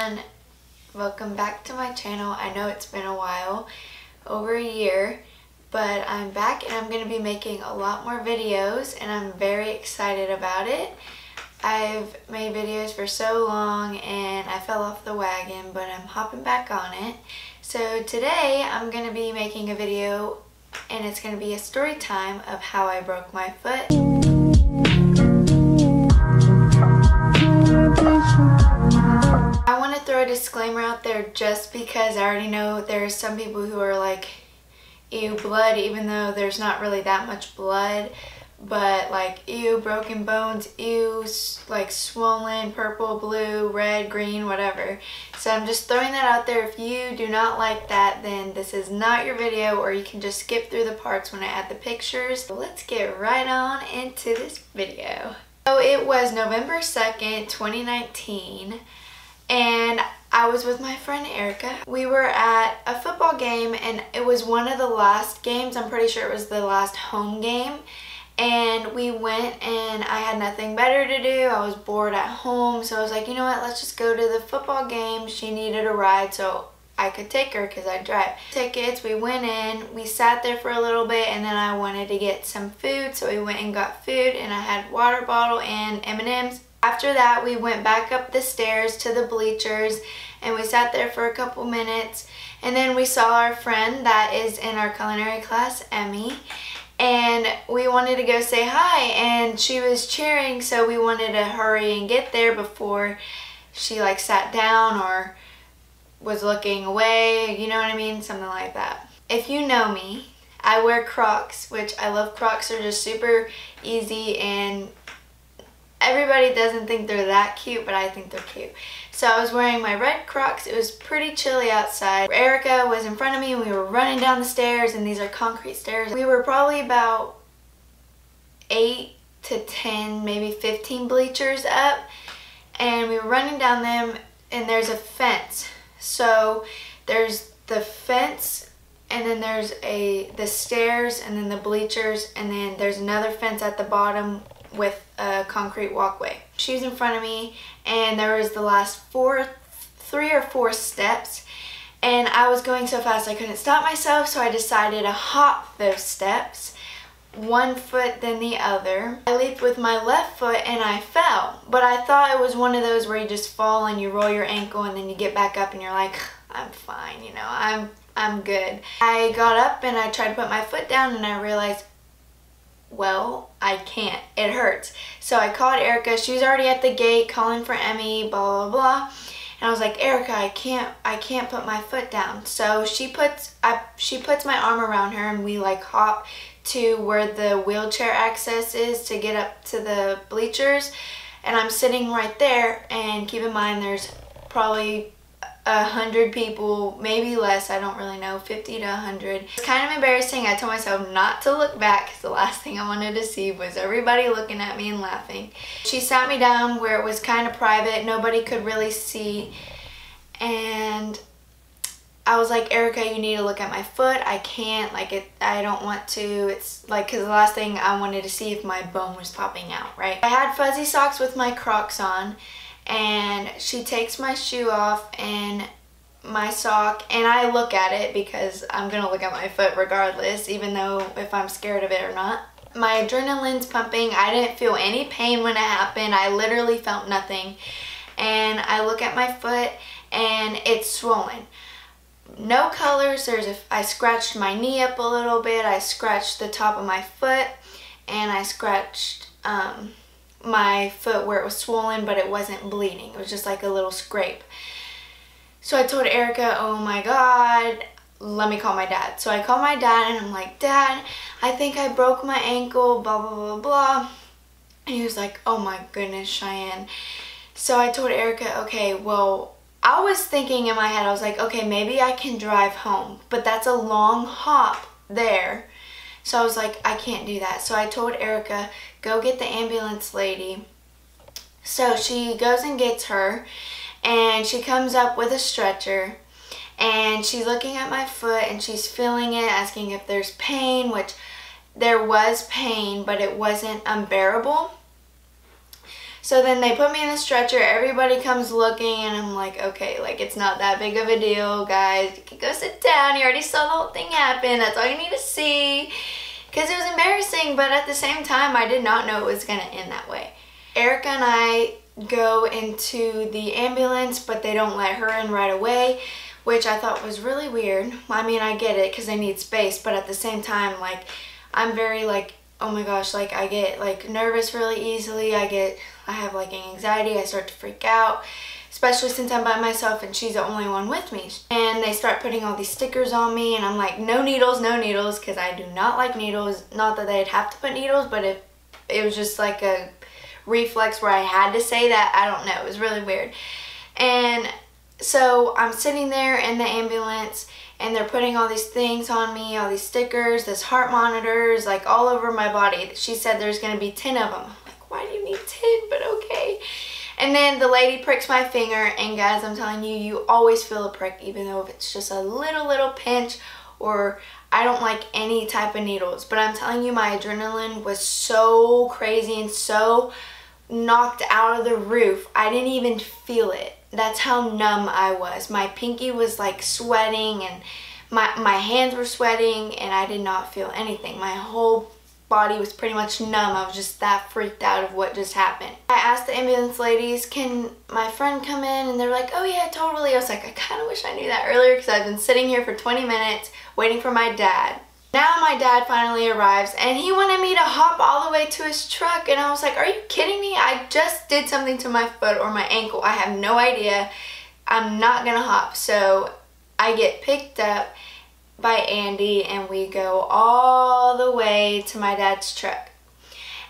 everyone, welcome back to my channel. I know it's been a while, over a year, but I'm back and I'm going to be making a lot more videos and I'm very excited about it. I've made videos for so long and I fell off the wagon, but I'm hopping back on it. So today I'm going to be making a video and it's going to be a story time of how I broke my foot. I want to throw a disclaimer out there just because I already know there's some people who are like, ew, blood, even though there's not really that much blood, but like, ew, broken bones, ew, like swollen, purple, blue, red, green, whatever. So I'm just throwing that out there. If you do not like that, then this is not your video, or you can just skip through the parts when I add the pictures. So let's get right on into this video. So it was November 2nd, 2019. And I was with my friend Erica. We were at a football game and it was one of the last games. I'm pretty sure it was the last home game. And we went and I had nothing better to do. I was bored at home. So I was like, you know what, let's just go to the football game. She needed a ride so I could take her because I drive. Tickets, we went in, we sat there for a little bit and then I wanted to get some food. So we went and got food and I had water bottle and M&Ms. After that, we went back up the stairs to the bleachers and we sat there for a couple minutes. And then we saw our friend that is in our culinary class, Emmy, and we wanted to go say hi and she was cheering, so we wanted to hurry and get there before she like sat down or was looking away, you know what I mean? Something like that. If you know me, I wear Crocs, which I love. Crocs are just super easy and everybody doesn't think they're that cute, but I think they're cute. So I was wearing my red Crocs. It was pretty chilly outside. Erica was in front of me and we were running down the stairs, and these are concrete stairs. We were probably about 8 to 10, maybe 15 bleachers up, and we were running down them, and there's a fence. So there's the fence, and then there's the stairs, and then the bleachers, and then there's another fence at the bottom with a concrete walkway. She was in front of me and there was the last 3 or 4 steps, and I was going so fast I couldn't stop myself, so I decided to hop those steps, one foot then the other. I leaped with my left foot and I fell, but I thought it was one of those where you just fall and you roll your ankle and then you get back up and you're like, I'm fine, you know, I'm good. I got up and I tried to put my foot down and I realized, well, I can't. It hurts. So I called Erica. She was already at the gate calling for Emmy, blah, blah, blah. And I was like, Erica, I can't put my foot down. So she puts my arm around her and we like hop to where the wheelchair access is to get up to the bleachers. And I'm sitting right there, and keep in mind there's probably 100 people, maybe less, I don't really know, 50 to 100. It's kind of embarrassing. I told myself not to look back because the last thing I wanted to see was everybody looking at me and laughing. She sat me down where it was kind of private, nobody could really see, and I was like, Erica, you need to look at my foot. I can't, like, I don't want to. It's like, because the last thing I wanted to see if my bone was popping out, right? I had fuzzy socks with my Crocs on, and she takes my shoe off and my sock, and I look at it because I'm gonna look at my foot regardless, even though if I'm scared of it or not. My adrenaline's pumping. I didn't feel any pain when it happened. I literally felt nothing. And I look at my foot and it's swollen. No colors. I scratched my knee up a little bit. I scratched the top of my foot, and I scratched my foot where it was swollen, but it wasn't bleeding. It was just like a little scrape. So I told Erica, oh my God, let me call my dad. So I called my dad and I'm like, Dad, I think I broke my ankle, blah, blah, blah, blah. And he was like, oh my goodness, Cheyenne. So I told Erica, okay, well, I was thinking in my head, I was like, okay, maybe I can drive home, but that's a long hop there. So I was like, I can't do that. So I told Erica, go get the ambulance lady. So she goes and gets her, and she comes up with a stretcher, and she's looking at my foot and she's feeling it, asking if there's pain, which there was pain, but it wasn't unbearable. So then they put me in the stretcher, everybody comes looking, and I'm like, okay, like it's not that big of a deal, guys. You can go sit down, you already saw the whole thing happen, that's all you need to see. Because it was embarrassing, but at the same time, I did not know it was gonna end that way. Erica and I go into the ambulance, but they don't let her in right away, which I thought was really weird. I mean, I get it because they need space, but at the same time, like, I'm very like, oh my gosh, like I get like nervous really easily. I have like anxiety, I start to freak out, especially since I'm by myself and she's the only one with me. And they start putting all these stickers on me, and I'm like, no needles, because I do not like needles. Not that they'd have to put needles, but it was just like a reflex where I had to say that. I don't know, it was really weird. And so I'm sitting there in the ambulance, and they're putting all these things on me, all these stickers, this heart monitors, like all over my body. She said there's gonna be 10 of them. I'm like, why do you need 10? But okay. And then the lady pricks my finger, and guys, I'm telling you, you always feel a prick, even though if it's just a little pinch, or I don't like any type of needles. But I'm telling you, my adrenaline was so crazy and so knocked out of the roof. I didn't even feel it. That's how numb I was. My pinky was like sweating, and my hands were sweating, and I did not feel anything. My whole body was pretty much numb. I was just that freaked out of what just happened. I asked the ambulance ladies, can my friend come in? And they're like, oh yeah, totally. I was like, I kind of wish I knew that earlier, because I've been sitting here for 20 minutes waiting for my dad. Now my dad finally arrives, and he wanted me to hop all the way to his truck, and I was like, are you kidding me? I just did something to my foot or my ankle. I have no idea. I'm not gonna hop. So I get picked up by Andy, and we go all the way to my dad's truck.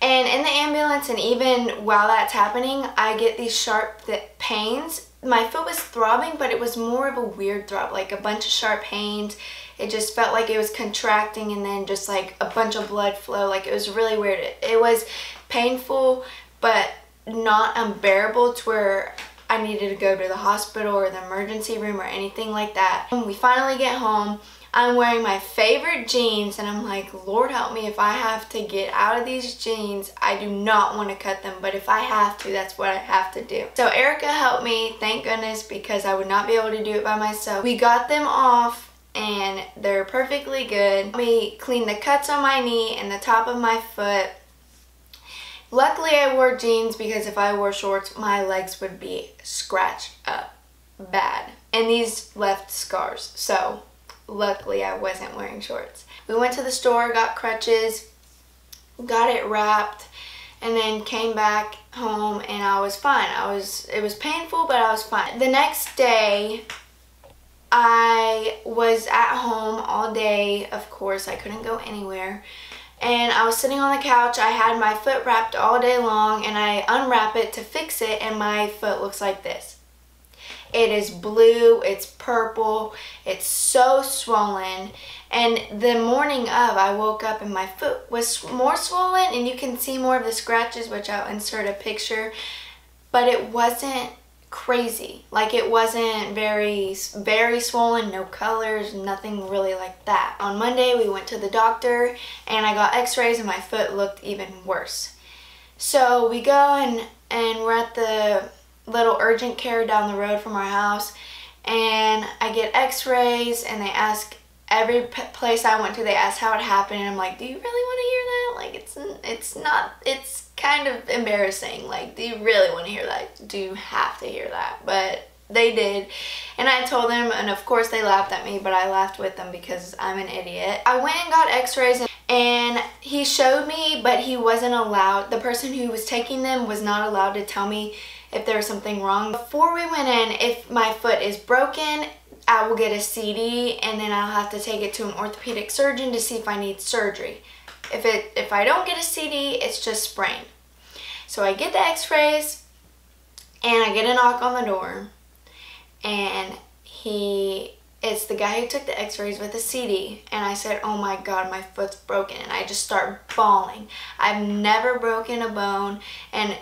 And in the ambulance, and even while that's happening, I get these sharp pains. My foot was throbbing, but it was more of a weird throb, like a bunch of sharp pains. It just felt like it was contracting, and then just like a bunch of blood flow. Like, it was really weird. It was painful, but not unbearable to where I needed to go to the hospital or the emergency room or anything like that. When we finally get home, I'm wearing my favorite jeans, and I'm like, Lord help me, if I have to get out of these jeans, I do not want to cut them, but if I have to, that's what I have to do. So Erica helped me, thank goodness, because I would not be able to do it by myself. We got them off, and they're perfectly good. We cleaned the cuts on my knee and the top of my foot. Luckily I wore jeans, because if I wore shorts, my legs would be scratched up bad. And these left scars, so luckily I wasn't wearing shorts. We went to the store, got crutches, got it wrapped, and then came back home, and I was fine. It was painful, but I was fine. The next day, I was at home all day. Of course, I couldn't go anywhere. And I was sitting on the couch. I had my foot wrapped all day long, and I unwrap it to fix it, and my foot looks like this. It is blue, it's purple, it's so swollen. And the morning of, I woke up and my foot was more swollen, and you can see more of the scratches, which I'll insert a picture, but it wasn't crazy. Like, it wasn't very swollen, no colors, nothing really like that. On Monday, we went to the doctor, and I got x-rays, and my foot looked even worse. So we go, and we're at the little urgent care down the road from our house, and I get x-rays, and they ask, every place I went to, they asked how it happened, and I'm like, do you really want to hear that? Like, it's kind of embarrassing. Like, do you really want to hear that? Do you have to hear that? But they did, and I told them, and of course they laughed at me, but I laughed with them because I'm an idiot. I went and got x-rays, and he showed me, but he wasn't allowed, the person who was taking them was not allowed to tell me if there was something wrong. Before we went in, if my foot is broken, I will get a CD, and then I'll have to take it to an orthopedic surgeon to see if I need surgery. If I don't get a CD, it's just sprain. So I get the x-rays, and I get a knock on the door, and it's the guy who took the x-rays with a CD, and I said, oh my God, my foot's broken, and I just start bawling. I've never broken a bone, and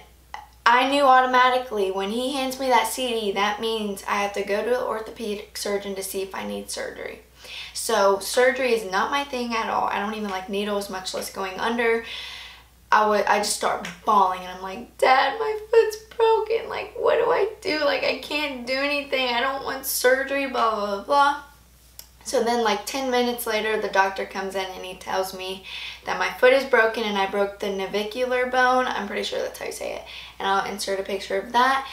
I knew automatically when he hands me that CD, that means I have to go to an orthopedic surgeon to see if I need surgery. So surgery is not my thing at all. I don't even like needles, much less going under. I just start bawling, and I'm like, Dad, my foot's broken. Like, what do I do? Like, I can't do anything. I don't want surgery, blah, blah, blah, blah. So then like 10 minutes later, the doctor comes in and he tells me that my foot is broken and I broke the navicular bone. I'm pretty sure that's how you say it. And I'll insert a picture of that.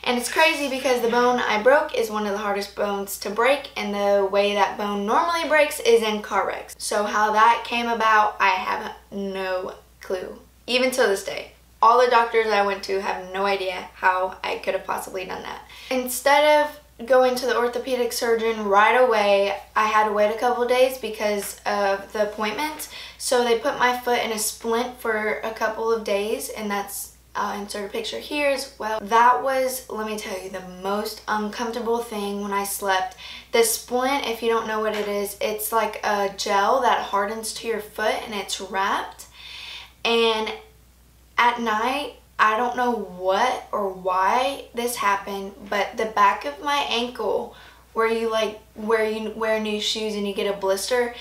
And it's crazy because the bone I broke is one of the hardest bones to break, and the way that bone normally breaks is in car wrecks. So how that came about, I have no clue. Even to this day. All the doctors I went to have no idea how I could have possibly done that. Instead of going to the orthopedic surgeon right away, I had to wait a couple days because of the appointment. So they put my foot in a splint for a couple of days, and that's, I'll insert a picture here as well. That was, let me tell you, the most uncomfortable thing when I slept. The splint, if you don't know what it is, it's like a gel that hardens to your foot and it's wrapped. And at night, I don't know what or why this happened, but the back of my ankle, where you wear new shoes and you get a blister,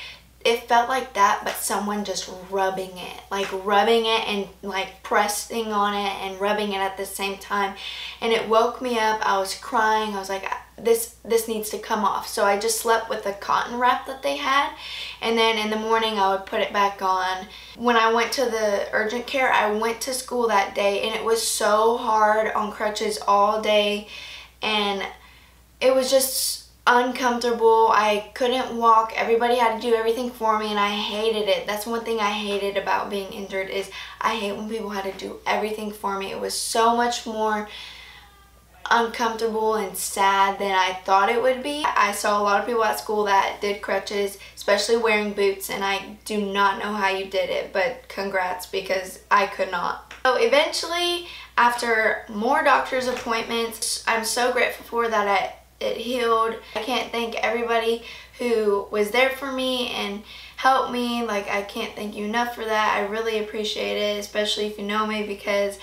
it felt like that, but someone just rubbing it and like pressing on it and rubbing it at the same time. And it woke me up. I was crying. I was like, this needs to come off. So I just slept with the cotton wrap that they had, and then in the morning I would put it back on. When I went to the urgent care, I went to school that day, and it was so hard on crutches all day, and it was just uncomfortable. I couldn't walk. Everybody had to do everything for me, and I hated it. That's one thing I hated about being injured, is I hate when people had to do everything for me. It was so much more uncomfortable and sad than I thought it would be. I saw a lot of people at school that did crutches, especially wearing boots, and I do not know how you did it, but congrats, because I could not. So eventually, after more doctor's appointments, I'm so grateful for that it healed. I can't thank everybody who was there for me and helped me. Like, I can't thank you enough for that. I really appreciate it, especially if you know me, because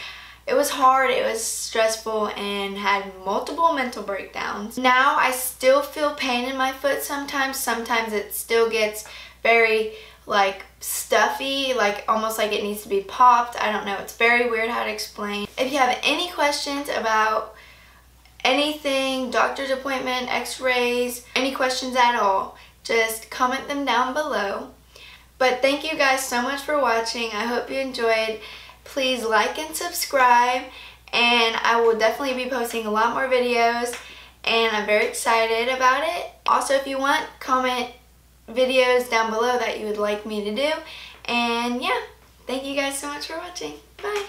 it was hard, it was stressful, and had multiple mental breakdowns. Now I still feel pain in my foot sometimes. Sometimes it still gets very like stuffy, like almost like it needs to be popped. I don't know, it's very weird how to explain. If you have any questions about anything, doctor's appointment, x-rays, any questions at all, just comment them down below. But thank you guys so much for watching. I hope you enjoyed. Please like and subscribe, and I will definitely be posting a lot more videos, and I'm very excited about it. Also, if you want, comment videos down below that you would like me to do. And yeah, thank you guys so much for watching. Bye.